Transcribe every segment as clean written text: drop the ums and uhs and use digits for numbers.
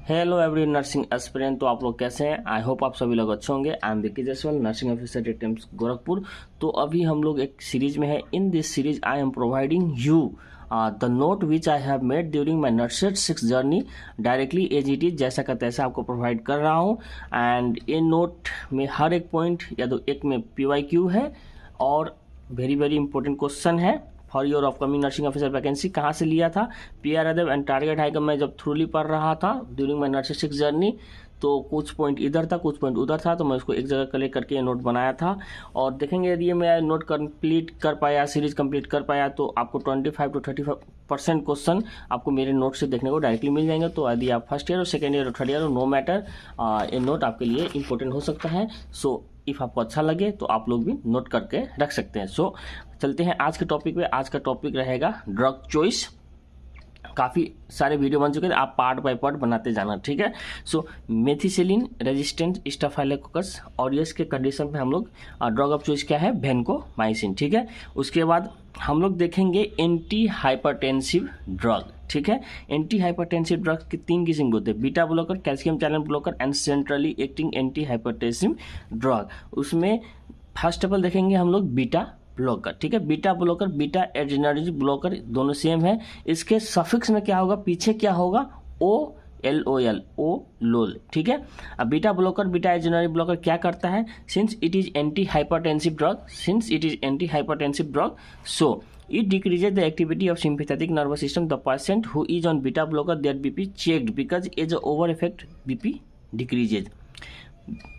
Hello every nursing aspirant. तो आप लोग कैसे हैं? आई होप आप सभी लोग अच्छे होंगे। I am Vicky Jaswal, nursing officer at TIMS Gorakhpur. तो अभी हम लोग एक सीरीज में है। In this series I am providing you the note which I have made during my NORCET 6 journey directly as it is, जैसा का तैसा आपको प्रोवाइड कर रहा हूँ। एंड ये नोट में हर एक पॉइंट या तो एक में PYQ है और वेरी वेरी इंपॉर्टेंट क्वेश्चन है for your upcoming nursing officer vacancy. कहाँ से लिया था? PR अदब एंड टारगेट हाई का मैं जब थ्रूली पढ़ रहा था ड्यूरिंग माई नर्सिंग 6 जर्नी, तो कुछ पॉइंट इधर था कुछ पॉइंट उधर था, तो मैं उसको एक जगह कलेक्ट करके ये नोट बनाया था। और देखेंगे यदि मैं नोट कंप्लीट कर पाया, सीरीज कंप्लीट कर पाया, तो आपको 25 to 35% क्वेश्चन आपको मेरे नोट से देखने को डायरेक्टली मिल जाएंगे। तो यदि आप फर्स्ट ईयर और सेकेंड ईयर और थर्ड ईयर, नो मैटर, ये नोट आपके लिए इंपॉर्टेंट हो सकता है। सो इफ़ आपको अच्छा लगे तो आप लोग भी नोट करके रख सकते हैं। सो चलते हैं आज के टॉपिक पे। आज का टॉपिक रहेगा ड्रग चॉइस। काफ़ी सारे वीडियो बन चुके हैं, आप पार्ट बाय पार्ट बनाते जाना, ठीक है। सो मेथिसिलिन रेजिस्टेंट स्टाफाइलोकोकस ऑरियस के कंडीशन पे हम लोग ड्रग ऑफ चॉइस क्या है? वेंकोमाइसिन, ठीक है। उसके बाद हम लोग देखेंगे एंटी हाइपरटेंसिव ड्रग, ठीक है। एंटी हाइपरटेंसिव ड्रग के 3 किस्म होते हैं: beta blocker, calcium channel blocker and centrally acting anti hypertensive drug. उसमें फर्स्ट ऑफ ऑल देखेंगे हम लोग बीटा ब्लॉकर, ठीक है। Beta blocker, beta adrenergic blocker दोनों सेम है। इसके सफिक्स में क्या होगा? पीछे क्या होगा? OLOL, ओ लोल, ठीक है। अब beta blocker, beta adrenergic blocker क्या करता है? Since it is anti hypertensive drug, so it decreases the activity of sympathetic nervous system. The patient who is on beta blocker, their BP checked because as a over effect BP decreases.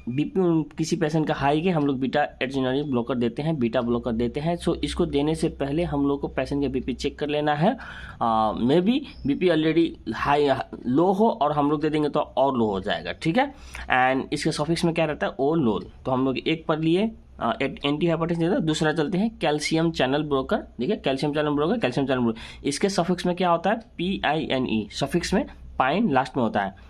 BP किसी patient का high के हम लोग beta adrenergic blocker देते हैं, beta blocker देते हैं। सो इसको देने से पहले हम लोग को पेशेंट का BP चेक कर लेना है। May be BP already high low हो और हम लोग दे देंगे तो और लो हो जाएगा, ठीक है। एंड इसके सफिक्स में क्या रहता है? ओ लोल। तो हम लोग एक पर लिए एंटी हाइपरटेंसिव। दूसरा चलते हैं कैल्शियम चैनल ब्लॉकर, ठीक है। कैल्शियम चैनल ब्लॉकर, इसके सफिक्स में क्या होता है? PINE, सफिक्स में पाइन लास्ट में होता है।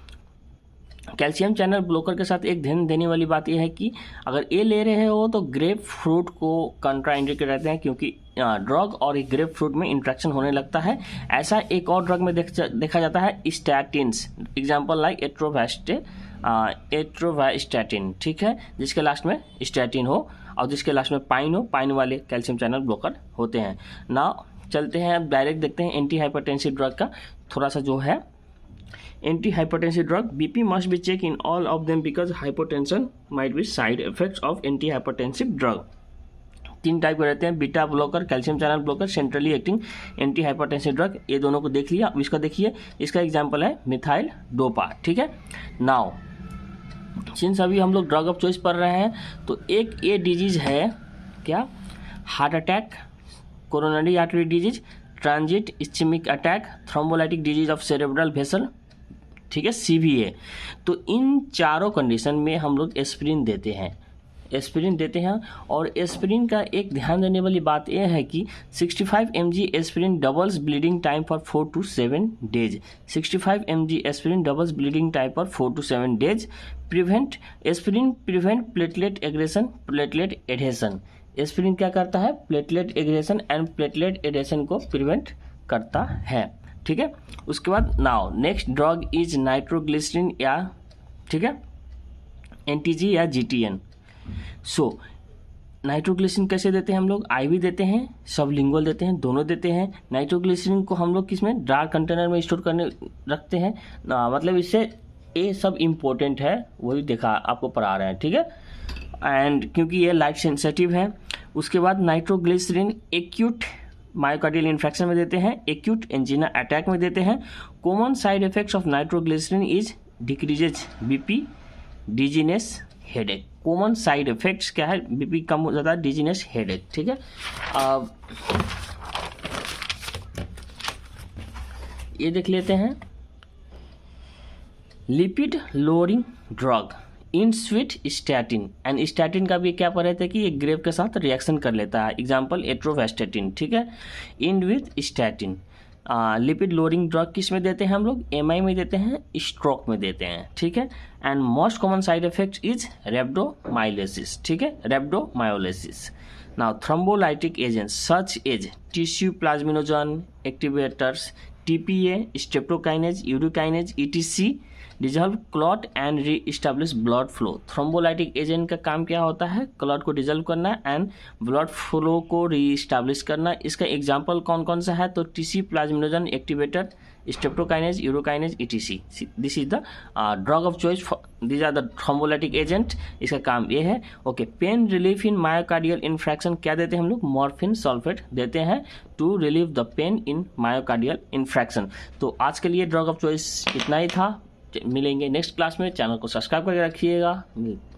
कैल्शियम चैनल ब्लॉकर के साथ एक ध्यान देने वाली बात यह है कि अगर ये ले रहे हो तो ग्रेप फ्रूट को कंट्राइंडिकेट रहते हैं, क्योंकि ड्रग और एक ग्रेप फ्रूट में इंट्रैक्शन होने लगता है। ऐसा एक और ड्रग में देखा जाता है, स्टैटिन्स, एग्जाम्पल लाइक एट्रोवास्टैटिन, ठीक है, जिसके लास्ट में स्टैटिन हो और जिसके लास्ट में पाइन हो। पाइन वाले कैल्शियम चैनल ब्लॉकर होते हैं। ना चलते हैं अब डायरेक्ट देखते हैं एंटी हाइपरटेंसिव ड्रग का थोड़ा सा जो है। Anti hypertensive drug, BP must be checked in all of them because hypertension might be side effects of anti hypertensive drug. 3 type के रहते हैं: beta blocker, calcium channel blocker, centrally acting anti hypertensive drug. ये दोनों को देख लिया। अब इसका देखिए, इसका एग्जांपल है मिथाइल डोपा, ठीक है। नाउ सिंस अभी हम लोग ड्रग ऑफ चॉइस पढ़ रहे हैं, तो एक ये डिजीज है क्या? Heart attack, coronary artery disease, transit ischaemic attack, thrombolytic disease of cerebral vessel, ठीक है, CVA। तो इन चारों कंडीशन में हम लोग एस्पिरिन देते हैं। और एस्पिरिन का एक ध्यान देने वाली बात यह है कि 65 mg aspirin doubles bleeding time for 4 to 7 days. 65 mg aspirin doubles bleeding time for 4 to 7 days. Aspirin prevent platelet aggregation, platelet adhesion. Aspirin क्या करता है? Platelet aggregation and platelet adhesion को प्रिवेंट करता है, ठीक है। उसके बाद now next drug is nitroglycerin, या ठीक है, NTG या GTN। सो नाइट्रोग्लिसरीन कैसे देते हैं हम लोग? IV देते हैं, सबलिंगुअल देते हैं, दोनों देते हैं। नाइट्रोग्लिसरीन को हम लोग किसमें? डार्क कंटेनर में स्टोर करने रखते हैं, मतलब इससे ये सब इम्पोर्टेंट है, वही देखा आपको पढ़ा रहे हैं, ठीक है। एंड क्योंकि ये लाइट सेंसिटिव है। उसके बाद नाइट्रोग्लिसरीन एक्यूट मायोकार्डियल इन्फेक्शन में देते हैं, एक्यूट एंजिना अटैक में देते हैं। Common side effects of nitroglycerin is decreases BP, dizziness, headache. Common side effects क्या है? BP कम हो जाता है, डिजीनेस, हेडेक, ठीक है। ये देख लेते हैं lipid lowering drug in sweet statin. And statin का भी क्या पढ़े थे कि ये ग्रेप के साथ रिएक्शन कर लेता है, एग्जाम्पल एट्रोवास्टैटिन, ठीक है। In with statin. Lipid lowering drug किस में देते हैं हम लोग? MI में देते हैं, स्ट्रोक में देते हैं, ठीक है। And most common side effect is rhabdomyolysis, ठीक है, rhabdomyolysis. Now thrombolytic agents such as tissue plasminogen activators, TPA, streptokinase, urokinase, ETC dissolve clot and re establish blood flow. Thrombolytic agent का काम क्या होता है? क्लॉट को डिजॉल्व करना and blood flow को री इस्टेब्लिश करना। इसका एग्जांपल कौन कौन सा है? तो TC, plasminogen activator, streptokinase, urokinase, ETC। This is the drug of choice, these are the thrombolytic agent. इसका काम ये है। Okay, pain relief in myocardial infarction क्या देते हैं हम लोग? मॉर्फिन सल्फेट देते हैं to relieve the pain in myocardial infarction. तो आज के लिए ड्रग ऑफ चॉइस इतना ही था। मिलेंगे नेक्स्ट क्लास में। चैनल को सब्सक्राइब करके रखिएगा।